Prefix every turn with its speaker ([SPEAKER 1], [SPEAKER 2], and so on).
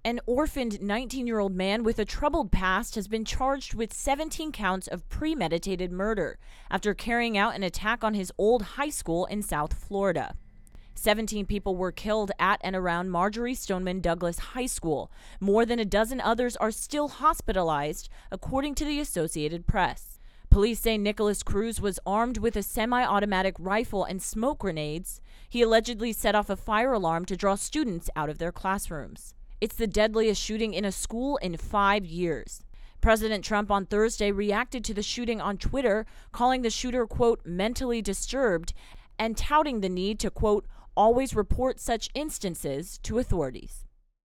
[SPEAKER 1] An orphaned 19-year-old man with a troubled past has been charged with 17 counts of premeditated murder after carrying out an attack on his old high school in South Florida. 17 people were killed at and around Marjorie Stoneman Douglas High School. More than a dozen others are still hospitalized, according to the Associated Press. Police say Nicholas Cruz was armed with a semi-automatic rifle and smoke grenades. He allegedly set off a fire alarm to draw students out of their classrooms. It's the deadliest shooting in a school in 5 years. President Trump on Thursday reacted to the shooting on Twitter, calling the shooter, quote, mentally disturbed, and touting the need to, quote, always report such instances to authorities.